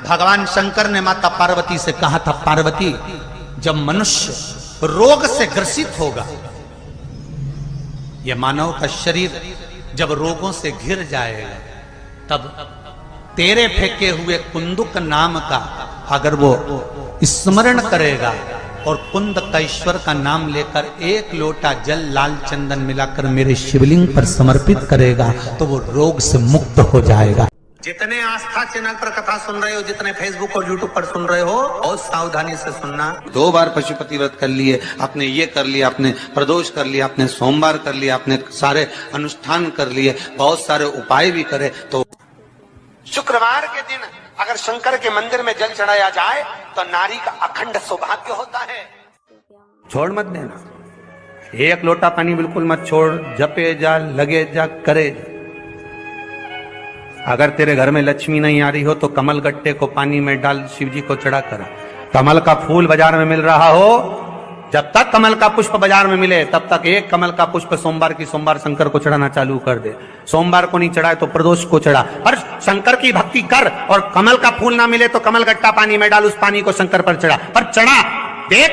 भगवान शंकर ने माता पार्वती से कहा था, पार्वती जब मनुष्य रोग से ग्रसित होगा, यह मानव का शरीर जब रोगों से घिर जाएगा, तब तेरे फेंके हुए कुंदुक नाम का अगर वो स्मरण करेगा और कुंद का ईश्वर का नाम लेकर एक लोटा जल लाल चंदन मिलाकर मेरे शिवलिंग पर समर्पित करेगा, तो वो रोग से मुक्त हो जाएगा। जितने आस्था चैनल पर कथा सुन रहे हो, जितने फेसबुक और यूट्यूब पर सुन रहे हो, बहुत सावधानी से सुनना। 2 बार पशुपति व्रत कर लिए, आपने ये कर लिया, आपने प्रदोष कर लिया, आपने सोमवार कर लिया, आपने सारे अनुष्ठान कर लिए, बहुत सारे उपाय भी करे, तो शुक्रवार के दिन अगर शंकर के मंदिर में जल चढ़ाया जाए तो नारी का अखंड सौभाग्य होता है। छोड़ मत देना, 1 लोटा पानी बिल्कुल मत छोड़, जपे जा, लगे जा, करे जा। अगर तेरे घर में लक्ष्मी नहीं आ रही हो तो कमल गट्टे को पानी में डाल शिव जी को चढ़ा करा। कमल का फूल बाजार में मिल रहा हो, जब तक कमल का पुष्प बाजार में मिले तब तक एक कमल का पुष्प सोमवार की सोमवार शंकर को चढ़ाना चालू कर दे। सोमवार को नहीं चढ़ाए तो प्रदोष को चढ़ा, पर शंकर की भक्ति कर। और कमल का फूल ना मिले तो कमल गट्टा पानी में डाल, उस पानी को शंकर पर चढ़ा, पर चढ़ा देख,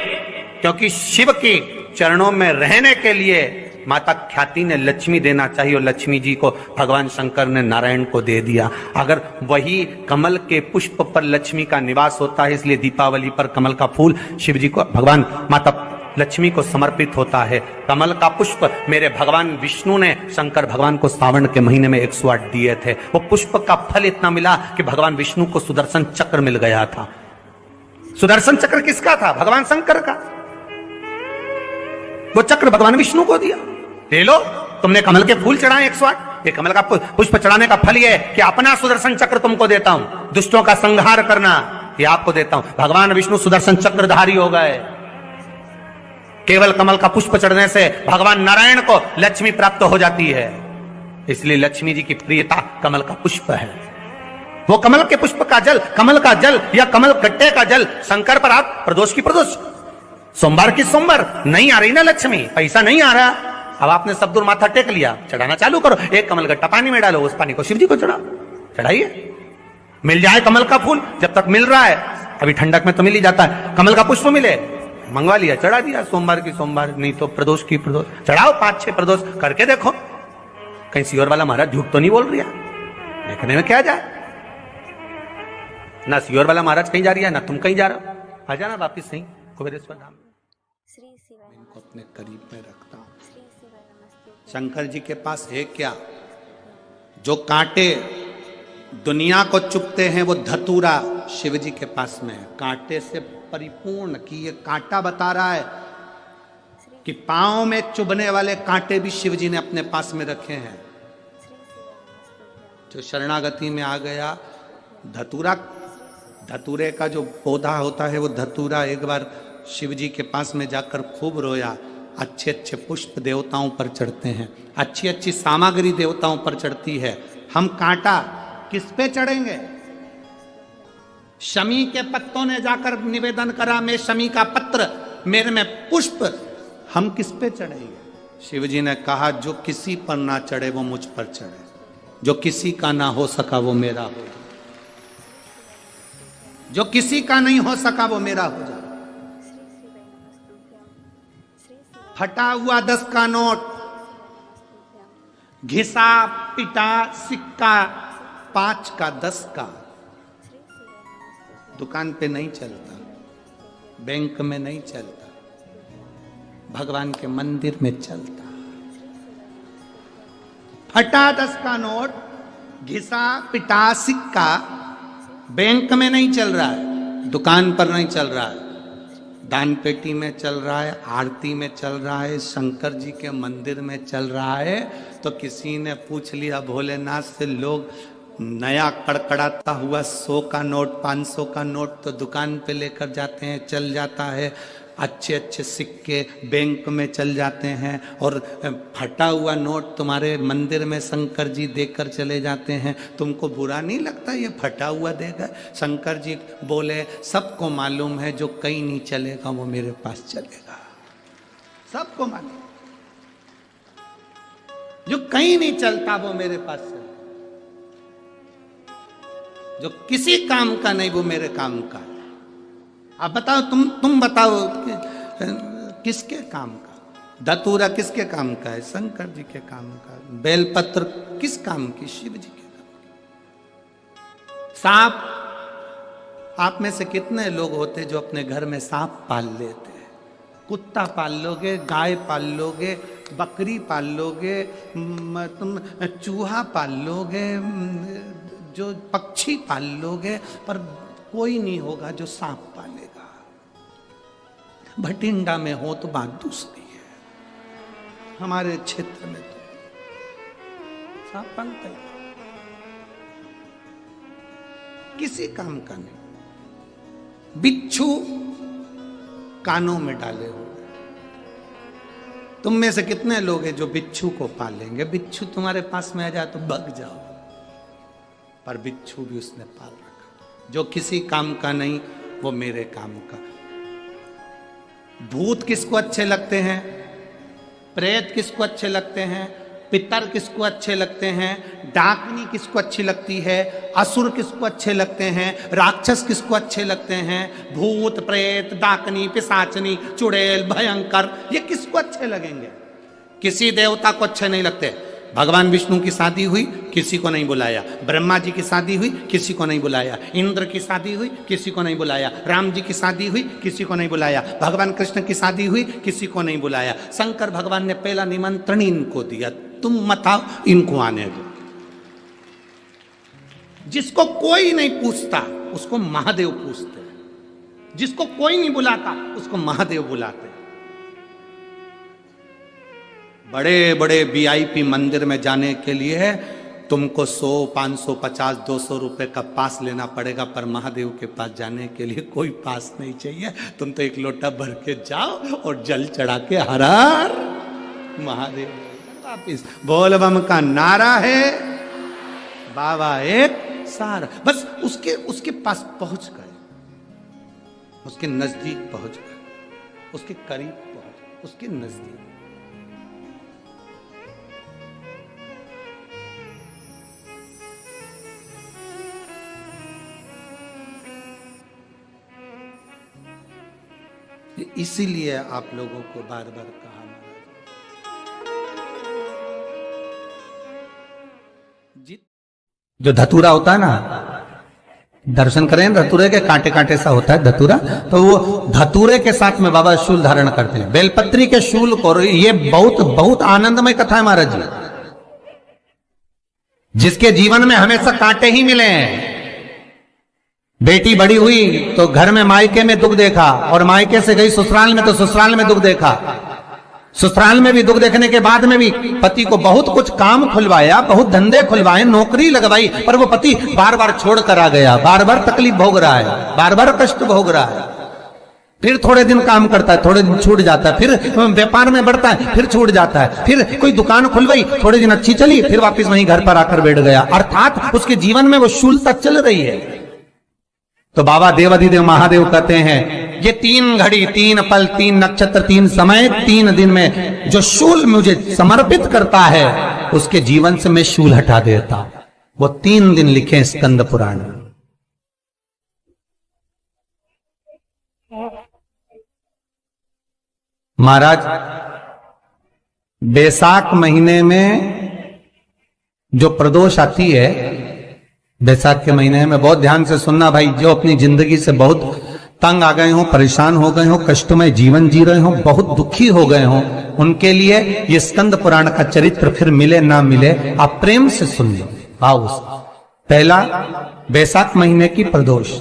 क्योंकि शिव के चरणों में रहने के लिए माता ख्याति ने लक्ष्मी देना चाहिए, और लक्ष्मी जी को भगवान शंकर ने नारायण को दे दिया। अगर वही कमल के पुष्प पर लक्ष्मी का निवास होता है, इसलिए दीपावली पर कमल का फूल शिव जी को, भगवान माता लक्ष्मी को समर्पित होता है। कमल का पुष्प मेरे भगवान विष्णु ने शंकर भगवान को सावन के महीने में 108 दिए थे। वो पुष्प का फल इतना मिला कि भगवान विष्णु को सुदर्शन चक्र मिल गया था। सुदर्शन चक्र किसका था? भगवान शंकर का। वो चक्र भगवान विष्णु को दिया। ले लो, तुमने कमल के फूल चढ़ाए 108, ये कमल का पुष्प चढ़ाने का फल ये कि अपना सुदर्शन चक्र तुमको देता हूं, दुष्टों का संहार करना ये आपको देता हूं। भगवान विष्णु सुदर्शन चक्रधारी हो गए। केवल कमल का पुष्प चढ़ने से भगवान नारायण को लक्ष्मी प्राप्त हो जाती है, इसलिए लक्ष्मी जी की प्रियता कमल का पुष्प है। वो कमल के पुष्प का जल, कमल का जल या कमल गट्टे का जल शंकर पर आप प्रदोष की प्रदोष, सोमवार की सोमवार। नहीं आ रही ना लक्ष्मी, पैसा नहीं आ रहा, अब आपने सब दूर माथा टेक लिया, चढ़ाना चालू करो। एक कमल गट्टा पानी में डालो, उस पानी को शिव जी को चढ़ाओ, चढ़ाइए। मिल जाए कमल का फूल, जब तक मिल रहा है, अभी ठंडक में तो मिल ही जाता है, कमल का पुष्प मिले, मंगवा लिया, चढ़ा दिया। सोमवार की सोमवार, नहीं तो प्रदोष की प्रदोष चढ़ाओ। 5-6 प्रदोष करके देखो, कहीं सियोर वाला महाराज झूठ तो नहीं बोल रहा, देखने में क्या जाए। ना सियोर वाला महाराज कहीं जा रही है, ना तुम कहीं जा रहे हो। आ जाना वापिस सही कुबेरेश्वर धाम में। इनको अपने करीब में रखता हूं। शंकर जी के पास है क्या? जो कांटे दुनिया को चुभते हैं वो धतूरा शिव जी के पास में है, कांटे से परिपूर्ण। कि ये कांटा बता रहा है कि पांव में चुभने वाले कांटे भी शिव जी ने अपने पास में रखे हैं। जो शरणागति में आ गया, धतूरा, धतूरे का जो पौधा होता है वो धतूरा, एक बार शिव जी के पास में जाकर खूब रोया। अच्छे अच्छे पुष्प देवताओं पर चढ़ते हैं, अच्छी अच्छी सामग्री देवताओं पर चढ़ती है, हम कांटा किस पे चढ़ेंगे? शमी के पत्तों ने जाकर निवेदन करा, मैं शमी का पत्र, मेरे में पुष्प, हम किस पे चढ़ेंगे? शिव जी ने कहा जो किसी पर ना चढ़े वो मुझ पर चढ़े, जो किसी का ना हो सका वो मेरा हो, जो किसी का नहीं हो सका वो मेरा हो जाए। फटा हुआ 10 का नोट, घिसा पिटा सिक्का 5 का 10 का दुकान पे नहीं चलता, बैंक में नहीं चलता, भगवान के मंदिर में चलता। फटा 10 का नोट, घिसा पिटा सिक्का बैंक में नहीं चल रहा है, दुकान पर नहीं चल रहा है, दान पेटी में चल रहा है, आरती में चल रहा है, शंकर जी के मंदिर में चल रहा है। तो किसी ने पूछ लिया भोलेनाथ से, लोग नया कड़कड़ाता हुआ 100 का नोट 500 का नोट तो दुकान पे लेकर जाते हैं, चल जाता है, अच्छे अच्छे सिक्के बैंक में चल जाते हैं, और फटा हुआ नोट तुम्हारे मंदिर में शंकर जी देकर चले जाते हैं। तुमको बुरा नहीं लगता ये फटा हुआ देगा? शंकर जी बोले सबको मालूम है जो कहीं नहीं चलेगा वो मेरे पास चलेगा, सबको मालूम, जो कहीं नहीं चलता वो मेरे पास चलेगा। जो किसी काम का नहीं वो मेरे काम का है। आप बताओ, तुम बताओ किसके काम का? धतूरा किसके काम का है? शंकर जी के काम का। बेलपत्र किस काम की? शिव जी के काम की। सांप, आप में से कितने लोग होते जो अपने घर में सांप पाल लेते हैं? कुत्ता पाल लोगे, गाय पाल लोगे, बकरी पाल लोगे, तुम चूहा पाल लोगे, जो पक्षी पाल लोगे, पर कोई नहीं होगा जो सांप पालेगा। भटिंडा में हो तो बात दूसरी है, हमारे क्षेत्र में तो सांप पालता है, किसी काम का नहीं। बिच्छू कानों में डाले हुए। तुम में से कितने लोग हैं जो बिच्छू को पालेंगे? बिच्छू तुम्हारे पास में आ जाए तो भग जाओ, पर बिच्छू भी उसने पाल रखा। जो किसी काम का नहीं वो मेरे काम का। भूत किसको अच्छे लगते हैं? प्रेत किसको अच्छे लगते हैं? पितर किसको अच्छे लगते हैं? डाकनी किसको अच्छी लगती है? असुर किसको अच्छे लगते हैं? राक्षस किसको अच्छे लगते हैं? भूत, प्रेत, डाकनी, पिशाचनी, चुड़ैल, भयंकर, ये किसको अच्छे लगेंगे? किसी देवता को अच्छे नहीं लगते। भगवान विष्णु की शादी हुई, किसी को नहीं बुलाया। ब्रह्मा जी की शादी हुई, किसी को नहीं बुलाया। इंद्र की शादी हुई, किसी को नहीं बुलाया। राम जी की शादी हुई, किसी को नहीं बुलाया। भगवान कृष्ण की शादी हुई, किसी को नहीं बुलाया। शंकर भगवान ने पहला निमंत्रण इनको दिया, तुम मत आओ, इनको आने दो। जिसको कोई नहीं पूछता उसको महादेव पूछते हैं, जिसको कोई नहीं बुलाता उसको महादेव बुलाते हैं। बड़े बड़े वीआईपी मंदिर में जाने के लिए तुमको 100, 500, 50, 200 रुपए का पास लेना पड़ेगा, पर महादेव के पास जाने के लिए कोई पास नहीं चाहिए। तुम तो एक लोटा भर के जाओ और जल चढ़ा के हर हर महादेव वापिस। बोल बम का नारा है, बाबा एक सारा। बस उसके पास पहुंच गए, उसके नजदीक पहुंच गए, उसके करीब पहुंच गए, उसके नजदीक। इसीलिए आप लोगों को बार बार कहा, जो धतूरा होता है ना, दर्शन करें, धतूरे के कांटे कांटे सा होता है धतूरा, तो वो धतूरे के साथ में बाबा शूल धारण करते हैं। बेलपत्री के शूल को, ये बहुत बहुत आनंदमय कथा है महाराज जी। जिसके जीवन में हमेशा कांटे ही मिले हैं। बेटी बड़ी हुई तो घर में मायके में दुख देखा, और मायके से गई ससुराल में तो ससुराल में दुख देखा। ससुराल में भी दुख देखने के बाद में भी पति को बहुत कुछ काम खुलवाया, बहुत धंधे खुलवाए, नौकरी लगवाई, पर वो पति बार बार छोड़ कर आ गया, बार बार तकलीफ भोग रहा है, बार बार कष्ट भोग रहा है। फिर थोड़े दिन काम करता है, थोड़े दिन छूट जाता है, फिर व्यापार में बढ़ता है, फिर छूट जाता है, फिर कोई दुकान खुलवाई, थोड़े दिन अच्छी चली, फिर वापस वहीं घर पर आकर बैठ गया। अर्थात उसके जीवन में वो शूलता चल रही है। तो बाबा देवाधिदेव महादेव कहते हैं, ये 3 घड़ी, 3 पल, 3 नक्षत्र, 3 समय, 3 दिन में जो शूल मुझे समर्पित करता है उसके जीवन से मैं शूल हटा देता। वो 3 दिन लिखे स्कंद पुराण। महाराज, बैसाख महीने में जो प्रदोष आती है, बैसाख के महीने में बहुत ध्यान से सुनना भाई, जो अपनी जिंदगी से बहुत तंग आ गए हो, परेशान हो गए हो, कष्टमय जीवन जी रहे हो, बहुत दुखी हो गए हो, उनके लिए ये स्कंद पुराण का चरित्र फिर मिले ना मिले, आप प्रेम से सुन लो। आओ, पहला बैसाख महीने की प्रदोष,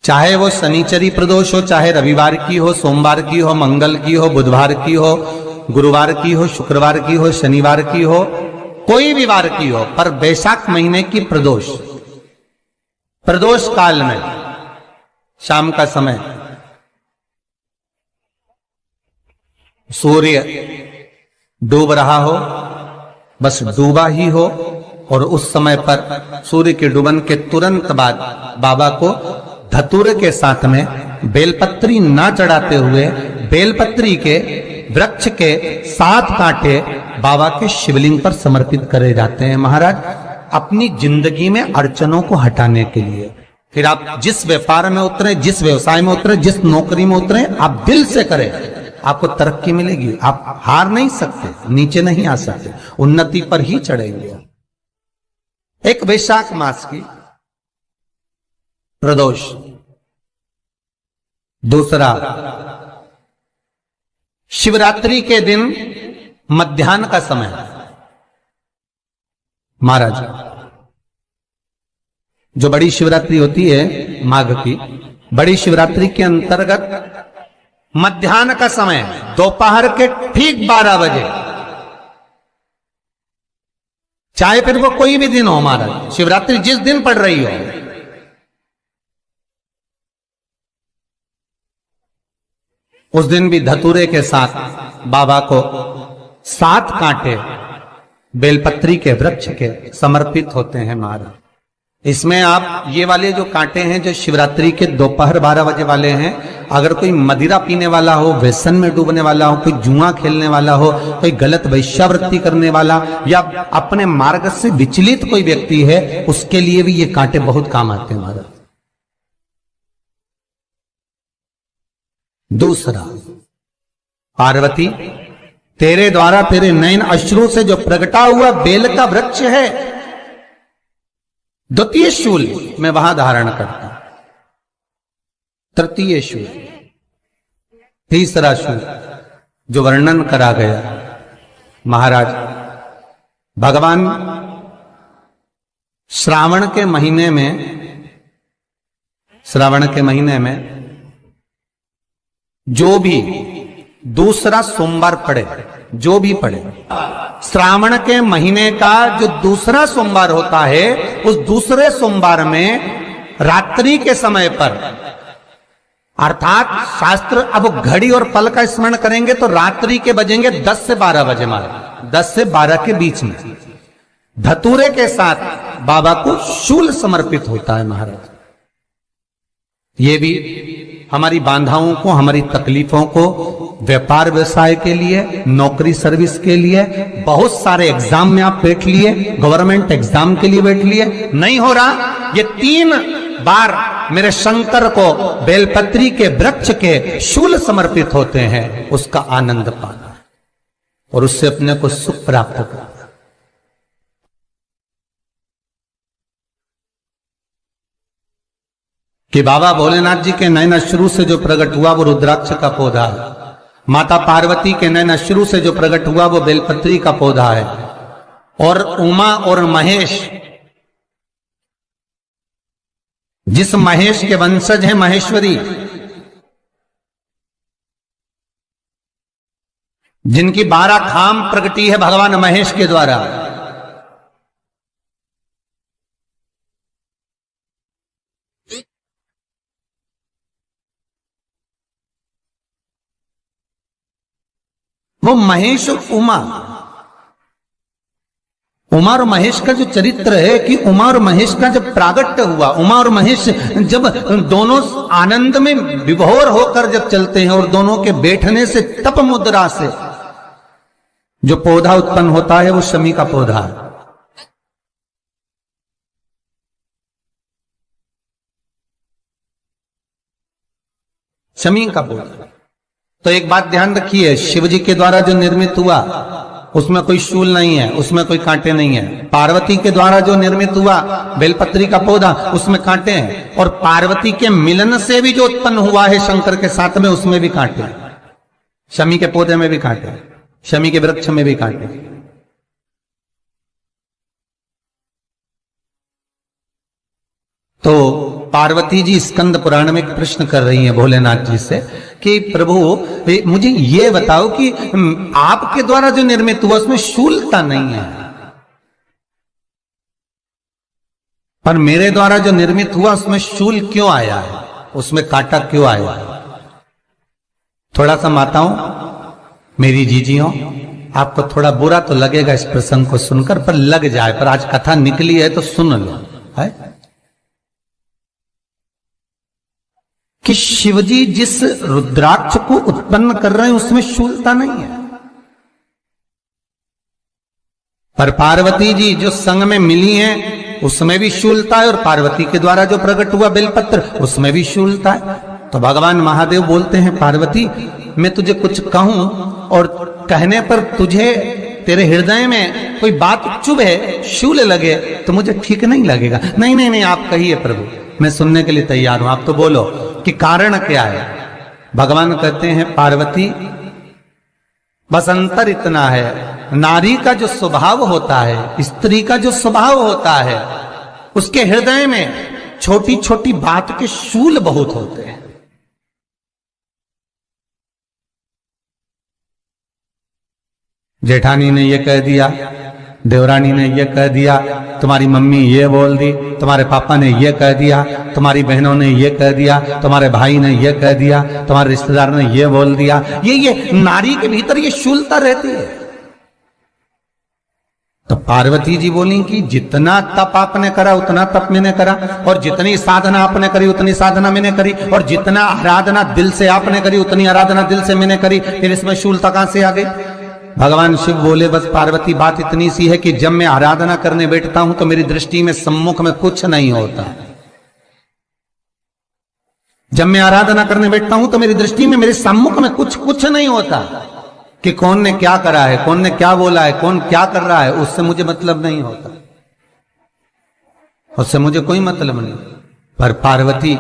चाहे वो शनिचरी प्रदोष हो, चाहे रविवार की हो, सोमवार की हो, मंगल की हो, बुधवार की हो, गुरुवार की हो, शुक्रवार की हो, शनिवार की हो, कोई भी वार की हो, पर बैसाख महीने की प्रदोष, प्रदोष काल में शाम का समय सूर्य डूब रहा हो, बस डूबा ही हो, और उस समय पर सूर्य के डूबन के तुरंत बाद बाबा को धतूरे के साथ में बेलपत्री ना चढ़ाते हुए बेलपत्री के वृक्ष के 7 कांटे बाबा के शिवलिंग पर समर्पित करे जाते हैं। महाराज, अपनी जिंदगी में अड़चनों को हटाने के लिए। फिर आप जिस व्यापार में उतरे, जिस व्यवसाय में उतरे, जिस नौकरी में उतरे, आप दिल से करें, आपको तरक्की मिलेगी। आप हार नहीं सकते, नीचे नहीं आ सकते, उन्नति पर ही चढ़ेंगे। एक वैशाख मास की प्रदोष, दूसरा शिवरात्रि के दिन मध्याह्न का समय, महाराज जो बड़ी शिवरात्रि होती है माघ की, बड़ी शिवरात्रि के अंतर्गत मध्याह्न का समय, दोपहर के ठीक 12 बजे, चाहे फिर वो कोई भी दिन हो महाराज, शिवरात्रि जिस दिन पड़ रही हो, उस दिन भी धतूरे के साथ बाबा को 7 कांटे बेलपत्री के वृक्ष के समर्पित होते हैं महाराज। इसमें आप ये वाले जो कांटे हैं जो शिवरात्रि के दोपहर 12 बजे वाले हैं, अगर कोई मदिरा पीने वाला हो, व्यसन में डूबने वाला हो, कोई जुआ खेलने वाला हो, कोई गलत वैश्यावृत्ति करने वाला, या अपने मार्ग से विचलित कोई व्यक्ति है, उसके लिए भी ये कांटे बहुत काम आते हैं महाराज। दूसरा, पार्वती तेरे द्वारा तेरे नयन अश्रु से जो प्रगटा हुआ बेल का वृक्ष है, द्वितीय शूल मैं वहां धारण करता, तृतीय शूल, तीसरा शूल जो वर्णन करा गया महाराज, भगवान श्रावण के महीने में जो भी दूसरा सोमवार पड़े, जो भी पड़े, श्रावण के महीने का जो दूसरा सोमवार होता है, उस दूसरे सोमवार में रात्रि के समय पर, अर्थात शास्त्र अब घड़ी और पल का स्मरण करेंगे तो रात्रि के बजेंगे 10 से 12 बजे महाराज, 10 से 12 के बीच में धतूरे के साथ बाबा को शूल समर्पित होता है महाराज। ये भी हमारी बाधाओं को, हमारी तकलीफों को, व्यापार व्यवसाय के लिए, नौकरी सर्विस के लिए, बहुत सारे एग्जाम में आप बैठ लिए, गवर्नमेंट एग्जाम के लिए बैठ लिए, नहीं हो रहा, ये 3 बार मेरे शंकर को बेलपत्री के वृक्ष के शूल समर्पित होते हैं, उसका आनंद पाना और उससे अपने को सुख प्राप्त करना। कि बाबा भोलेनाथ जी के नयन अश्रु से जो प्रकट हुआ वो रुद्राक्ष का पौधा है, माता पार्वती के नयन अश्रु से जो प्रकट हुआ वो बेलपत्री का पौधा है, और उमा और महेश, जिस महेश के वंशज है महेश्वरी, जिनकी 12 खाम प्रगटी है भगवान महेश के द्वारा, वो महेश और उमा और महेश का जो चरित्र है कि उमा और महेश का जब प्रागट्य हुआ, उमा और महेश जब दोनों आनंद में विभोर होकर जब चलते हैं और दोनों के बैठने से तप मुद्रा से जो पौधा उत्पन्न होता है वो शमी का पौधा है। शमी का पौधा। तो एक बात ध्यान रखिए, शिव जी के द्वारा जो निर्मित हुआ उसमें कोई शूल नहीं है, उसमें कोई कांटे नहीं है। पार्वती के द्वारा जो निर्मित हुआ बेलपत्री का पौधा, उसमें कांटे हैं, और पार्वती के मिलन से भी जो उत्पन्न हुआ है शंकर के साथ में, उसमें भी कांटे हैं। शमी के पौधे में भी कांटे, शमी के वृक्ष में भी कांटे। तो पार्वती जी स्कंद पुराण में एक प्रश्न कर रही हैं भोलेनाथ जी से कि प्रभु मुझे ये बताओ कि आपके द्वारा जो निर्मित हुआ उसमें शूलता नहीं है, पर मेरे द्वारा जो निर्मित हुआ उसमें शूल क्यों आया है, उसमें कांटा क्यों आया है? थोड़ा सा माताओं, मेरी जीजियों, आपको थोड़ा बुरा तो लगेगा इस प्रसंग को सुनकर, पर लग जाए, पर आज कथा निकली है तो सुन लो है कि शिवजी जिस रुद्राक्ष को उत्पन्न कर रहे हैं उसमें शूलता नहीं है। पर पार्वती जी जो संग में मिली हैं उसमें भी शूलता है, और पार्वती के द्वारा जो प्रकट हुआ बेलपत्र उसमें भी शूलता है। तो भगवान महादेव बोलते हैं, पार्वती मैं तुझे कुछ कहूं और कहने पर तुझे तेरे हृदय में कोई बात चुभे, शूल लगे तो मुझे ठीक नहीं लगेगा। नहीं नहीं नहीं, आप कहिए प्रभु, मैं सुनने के लिए तैयार हूं, आप तो बोलो कि कारण क्या है। भगवान कहते हैं, पार्वती बस अंतर इतना है, नारी का जो स्वभाव होता है, स्त्री का जो स्वभाव होता है, उसके हृदय में छोटी छोटी बात के शूल बहुत होते हैं। जेठानी ने ये कह दिया, देवरानी ने ये कह दिया, तुम्हारी मम्मी ये बोल दी, तुम्हारे पापा ने ये कह दिया, तुम्हारी बहनों ने ये कह दिया, तुम्हारे भाई ने ये कह दिया, तुम्हारे रिश्तेदार ने ये बोल दिया। ये नारी के भीतर ये शूलता रहती है। तो पार्वती जी बोली कि जितना तप आपने करा उतना तप मैंने करा, और जितनी साधना आपने करी उतनी साधना मैंने करी, और जितना आराधना दिल से आपने करी उतनी आराधना दिल से मैंने करी, फिर इसमें शूलता कहां से आ गई। भगवान शिव बोले, बस पार्वती बात इतनी सी है कि जब मैं आराधना करने बैठता हूं तो मेरी दृष्टि में सम्मुख में कुछ नहीं होता। जब मैं आराधना करने बैठता हूं तो मेरी दृष्टि में मेरे सम्मुख में कुछ नहीं होता कि कौन ने क्या करा है, कौन ने क्या बोला है, कौन क्या कर रहा है, उससे मुझे मतलब नहीं होता, उससे मुझे कोई मतलब नहीं। पर पार्वती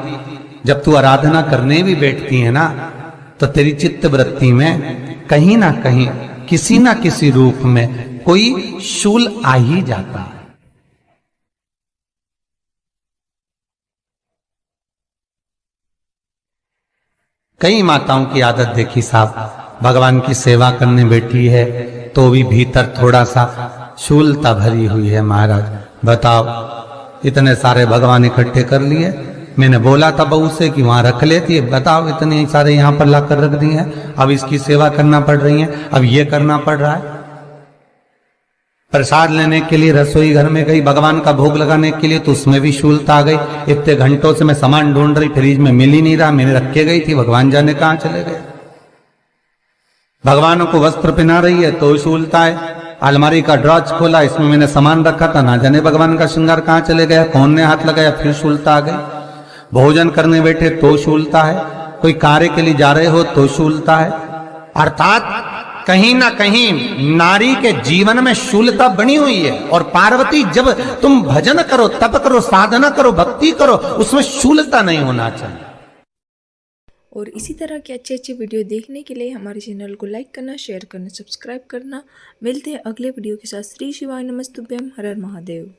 जब तू आराधना करने भी बैठती है ना, तो तेरी चित्त वृत्ति में कहीं ना कहीं किसी ना किसी रूप में कोई शूल आ ही जाता है। कई माताओं की आदत देखी साहब, भगवान की सेवा करने बैठी है तो भी भीतर थोड़ा सा शूलता भरी हुई है। महाराज बताओ, इतने सारे भगवान इकट्ठे कर लिए, मैंने बोला था बहू से कि वहां रख लेती है, बताओ इतने सारे यहां पर लाकर रख दिए हैं, अब इसकी सेवा करना पड़ रही है, अब ये करना पड़ रहा है। प्रसाद लेने के लिए रसोई घर में गई, भगवान का भोग लगाने के लिए, तो उसमें भी शूलता आ गई। इतने घंटों से मैं सामान ढूंढ रही, फ्रिज में मिल ही नहीं रहा, मैंने रख के गई थी, भगवान जाने कहां चले गए। भगवानों को वस्त्र पहना रही है तो शूलता है। अलमारी का ड्रॉज खोला, इसमें मैंने सामान रखा था, ना जाने भगवान का श्रृंगार कहां चले गया, कौन ने हाथ लगाया, फिर शूलता आ गई। भोजन करने बैठे तो शूलता है, कोई कार्य के लिए जा रहे हो तो शूलता है। अर्थात कहीं ना कहीं नारी के जीवन में शूलता बनी हुई है। और पार्वती जब तुम भजन करो, तप करो, साधना करो, भक्ति करो, उसमें शूलता नहीं होना चाहिए। और इसी तरह के अच्छे अच्छे वीडियो देखने के लिए हमारे चैनल को लाइक करना, शेयर करना, सब्सक्राइब करना। मिलते हैं अगले वीडियो के साथ। श्री शिवाय नमस्तुभ्यम। हर हर महादेव।